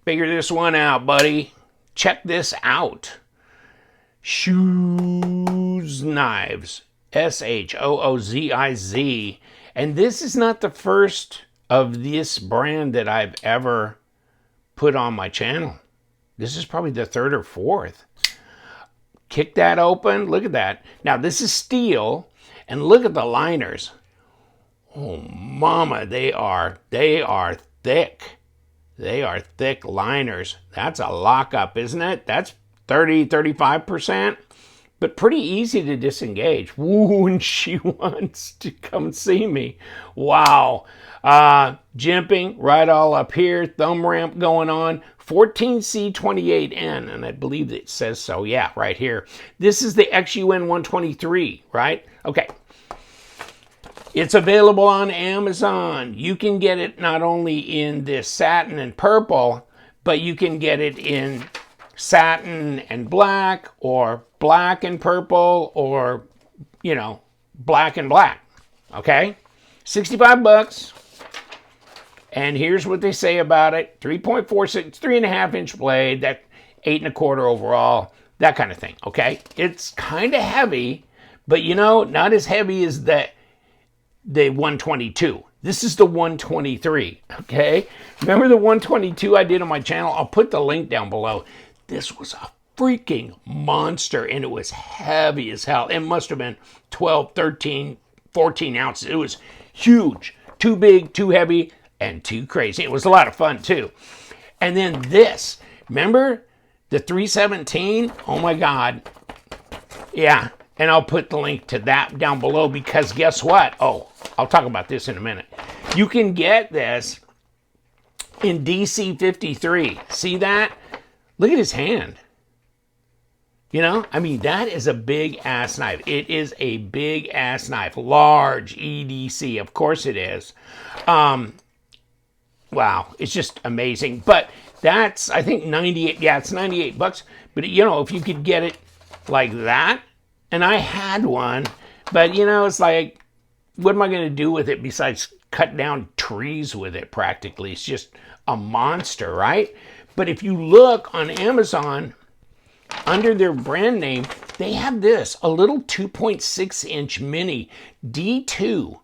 Figure this one out, buddy. Check this out. Shooziz Knives. Shooziz. And this is not the first of this brand that I've ever put on my channel. This is probably the third or fourth. Kick that open. Look at that. Now, this is steel. And look at the liners. Oh, mama, they are thick. They are thick liners. That's a lockup, isn't it? That's 30, 35%. But pretty easy to disengage. Ooh, and she wants to come see me. Wow. Jimping right all up here. Thumb ramp going on. 14C28N, and I believe it says so. Yeah, right here. This is the XUN123, right? Okay. It's available on Amazon. You can get it not only in this satin and purple, but you can get it in satin and black, or black and purple, or, you know, black and black. Okay? 65 bucks. And here's what they say about it. 3.46, 3.5-inch blade, that 8 1/4 overall, that kind of thing, okay? It's kind of heavy, but you know, not as heavy as the 122. This is the 123, okay? Remember the 122 I did on my channel? I'll put the link down below. This was a freaking monster, and it was heavy as hell. It must have been 12, 13, 14 ounces. It was huge, too big, too heavy, and too crazy. It was a lot of fun too. And then this, remember the 317? Oh my God. Yeah, and I'll put the link to that down below, because guess what? Oh, I'll talk about this in a minute. You can get this in DC 53. See that? Look at his hand. You know, I mean, that is a big ass knife. It is a big ass knife. Large EDC, of course it is. Wow, it's just amazing. But that's, I think, 98. Yeah, it's 98 bucks. But, you know, if you could get it like that, and I had one, but, you know, it's like, what am I going to do with it besides cut down trees with it practically? It's just a monster, right? But if you look on Amazon, under their brand name, they have this, a little 2.6-inch mini D2.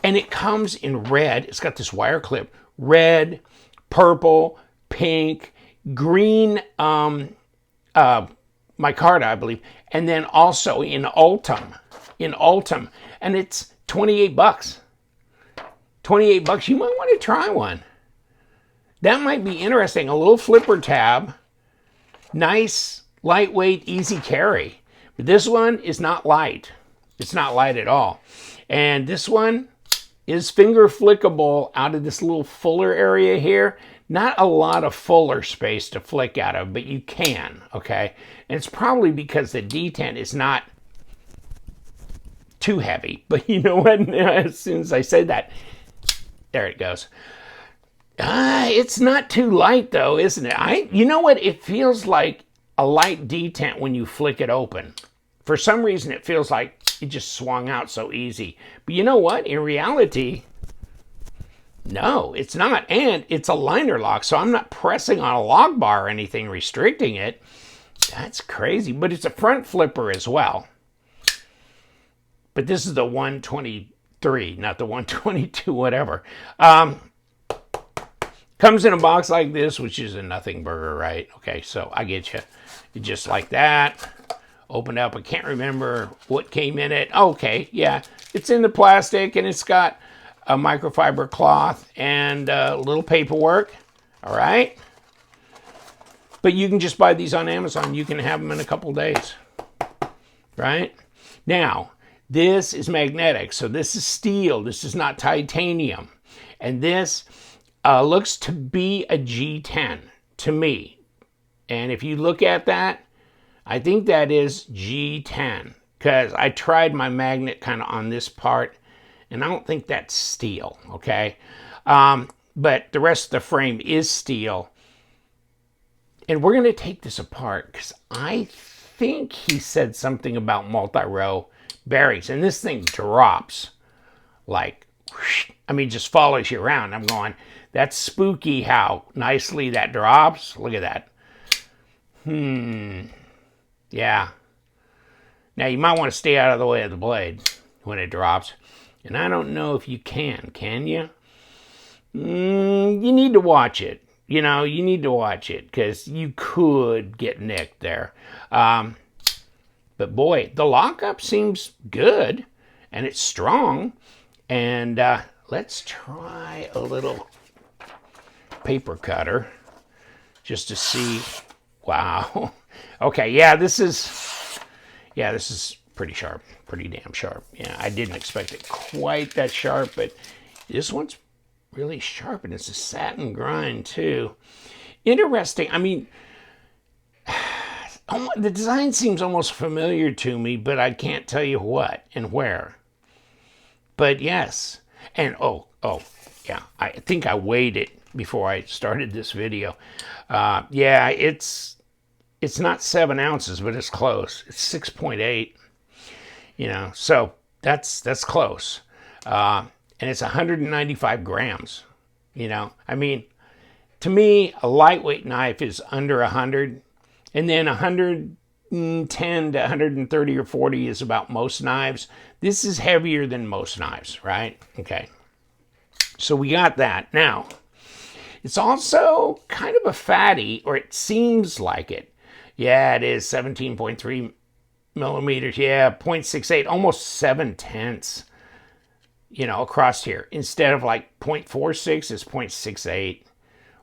And it comes in red. It's got this wire clip. Red, purple, pink, green, micarta, I believe. And then also in Ultim. And it's 28 bucks. 28 bucks. You might want to try one. That might be interesting. A little flipper tab. Nice, lightweight, easy carry. But this one is not light. It's not light at all. And this one is finger flickable out of this little fuller area here. Not a lot of fuller space to flick out of, but you can, okay? And it's probably because the detent is not too heavy. But you know what? As soon as I said that, there it goes. It's not too light though, isn't it? You know what? It feels like a light detent when you flick it open. For some reason, it feels like it just swung out so easy. But you know what? In reality, no, it's not. And it's a liner lock, so I'm not pressing on a lock bar or anything restricting it. That's crazy. But it's a front flipper as well. But this is the 123, not the 122, whatever. Comes in a box like this, which is a nothing burger, right? Okay, so I get you. Just like that. Opened up. I can't remember what came in it. Okay, yeah. It's in the plastic, and it's got a microfiber cloth and a little paperwork. All right? But you can just buy these on Amazon. You can have them in a couple days. Right? Now, this is magnetic, so this is steel. This is not titanium. And this looks to be a G10 to me. And if you look at that, I think that is G10, because I tried my magnet kind of on this part, and I don't think that's steel, okay? But the rest of the frame is steel. And we're going to take this apart, because I think he said something about multi-row bearings, and this thing drops like, I mean, just follows you around. I'm going, That's spooky how nicely that drops. Look at that. Yeah. Now you might want to stay out of the way of the blade when it drops. And I don't know if you can you? You need to watch it. You know, you need to watch it because you could get nicked there. But boy, the lockup seems good and it's strong. And let's try a little paper cutter just to see. Wow. Okay, yeah, this is pretty sharp, pretty damn sharp. Yeah, I didn't expect it quite that sharp, but this one's really sharp, and it's a satin grind too. Interesting. I mean, the design seems almost familiar to me, but I can't tell you what and where. But yes, and oh yeah, I think I weighed it before I started this video. Yeah, it's not 7 ounces, but it's close. It's 6.8. You know, so that's close. And it's 195 grams. You know, I mean, to me, a lightweight knife is under 100, and then 110 to 130 or 40 is about most knives. This is heavier than most knives, right? Okay. So we got that. Now, it's also kind of a fatty, or it seems like it. Yeah, it is 17.3 millimeters. Yeah, 0.68, almost 7/10, you know, across here. Instead of like 0.46, it's 0.68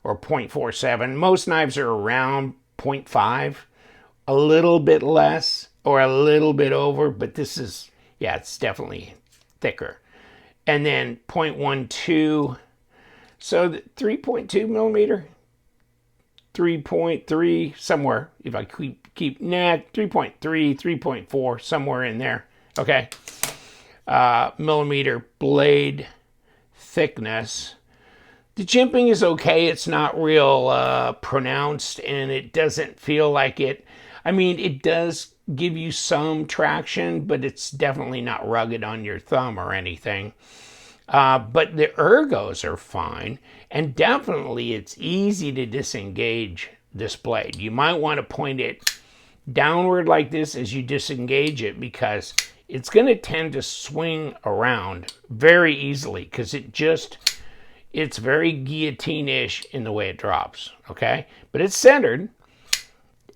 or 0.47. Most knives are around 0.5, a little bit less or a little bit over, but this is, yeah, it's definitely thicker. And then 0.12, so 3.2 millimeter, 3.3, somewhere, if I keep 3.3, 3.4, somewhere in there, okay? Millimeter blade thickness. The jimping is okay. It's not real pronounced, and it doesn't feel like it. I mean, it does give you some traction, but it's definitely not rugged on your thumb or anything. But the ergos are fine, and definitely it's easy to disengage this blade. You might want to point it downward like this as you disengage it, because it's going to tend to swing around very easily, because it's very guillotine-ish in the way it drops, okay? But it's centered,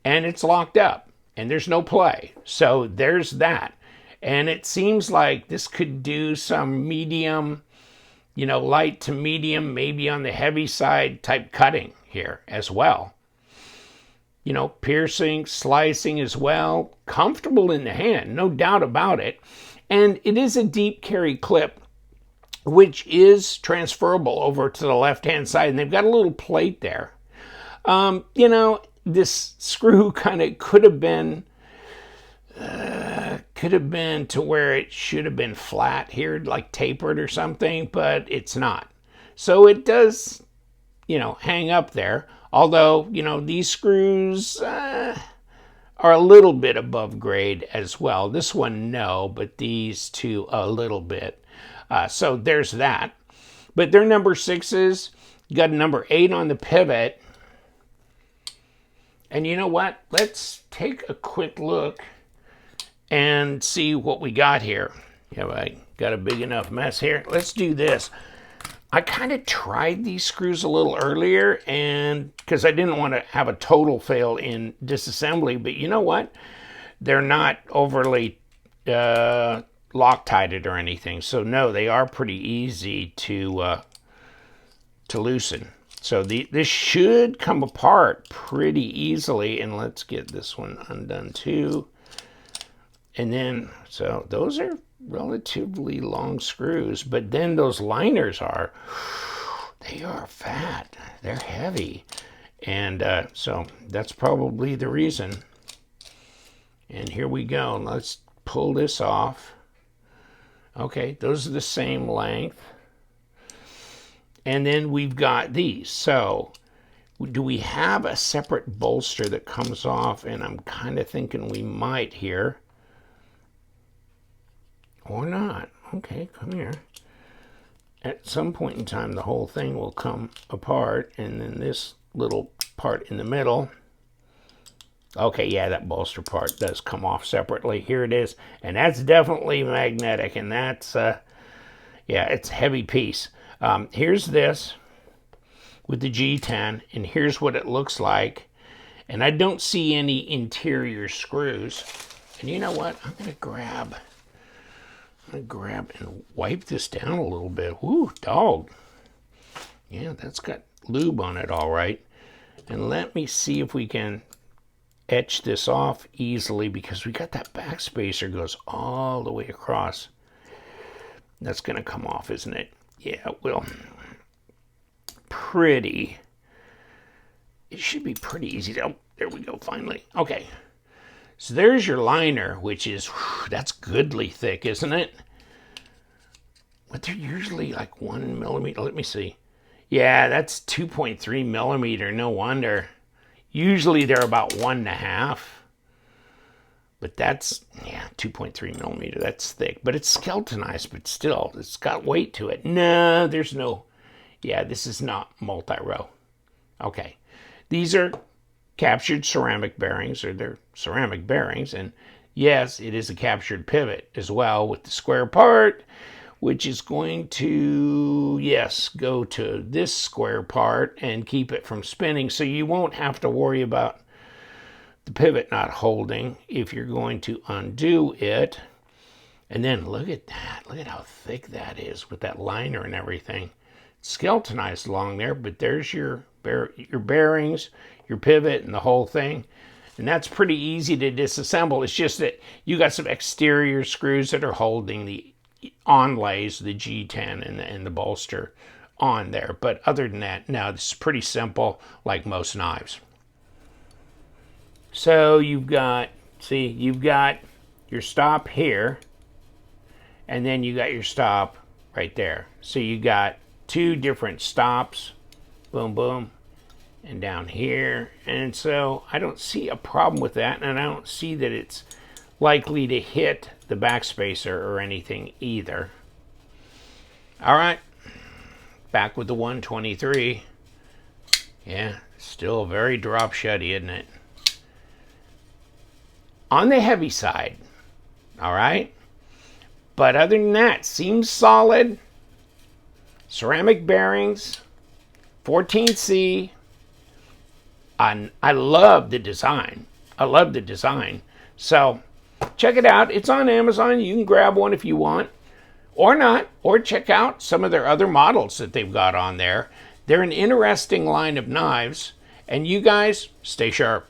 and it's locked up, and there's no play. So there's that. And it seems like this could do some medium, you know, light to medium, maybe on the heavy side type cutting here as well. You know, piercing, slicing as well. Comfortable in the hand, no doubt about it. And it is a deep carry clip, which is transferable over to the left-hand side. And they've got a little plate there. You know, this screw kind of could have been to where it should have been flat here, like tapered or something, but it's not. So it does, you know, hang up there. Although, you know, these screws are a little bit above grade as well. This one, no, but these two a little bit. So there's that. But they're number 6s. You got a number 8 on the pivot. And you know what? Let's take a quick look and see what we got here. Have I got a big enough mess here? Let's do this. I kind of tried these screws a little earlier, and because I didn't want to have a total fail in disassembly, but you know what? They're not overly Loctited or anything. So no, they are pretty easy to loosen. So this should come apart pretty easily. And let's get this one undone too. And then, so those are relatively long screws, but then those liners are, they are fat. They're heavy. And so that's probably the reason. And here we go. Let's pull this off. Okay, those are the same length. And then we've got these. So do we have a separate bolster that comes off? And I'm kind of thinking we might here. Or not. Okay, come here. at some point in time, the whole thing will come apart, and then this little part in the middle. Okay, yeah, that bolster part does come off separately. Here it is, and that's definitely magnetic, and that's, yeah, it's a heavy piece. Here's this with the G10, and here's what it looks like. And I don't see any interior screws. And you know what? I'm gonna grab and wipe this down a little bit. Woo, dog. Yeah, that's got lube on it, all right. And let me see if we can etch this off easily, because we got that back spacer goes all the way across. That's gonna come off, isn't it? Yeah, it will. It should be pretty easy. Oh, there we go, finally. Okay, so there's your liner, which is, that's goodly thick, isn't it? But they're usually like 1 millimeter. Let me see. Yeah, that's 2.3 millimeter. No wonder. Usually they're about 1.5. But that's, yeah, 2.3 millimeter. That's thick. But it's skeletonized, but still, it's got weight to it. No, there's no, yeah, this is not multi-row. Okay. These are captured ceramic bearings, or they're ceramic bearings. And yes, it is a captured pivot as well with the square part, which is going to, yes, go to this square part and keep it from spinning. So you won't have to worry about the pivot not holding if you're going to undo it. And then look at that. Look at how thick that is with that liner and everything. It's skeletonized along there, but there's your bearings, your pivot, and the whole thing. And that's pretty easy to disassemble. It's just that you got some exterior screws that are holding the onlays, the G10 and the bolster on there. But other than that, no, this is pretty simple, like most knives. So you've got, see, you've got your stop here, and then you got your stop right there. So you got two different stops, boom, boom, and down here. And so I don't see a problem with that, and I don't see that it's likely to hit the backspacer or anything either. All right, back with the 123. Yeah, still very drop shutty, isn't it? On the heavy side, all right? But other than that, seems solid. Ceramic bearings, 14C. I love the design. I love the design. So check it out. It's on Amazon. You can grab one if you want, or not, or check out some of their other models that they've got on there. They're an interesting line of knives, and you guys stay sharp.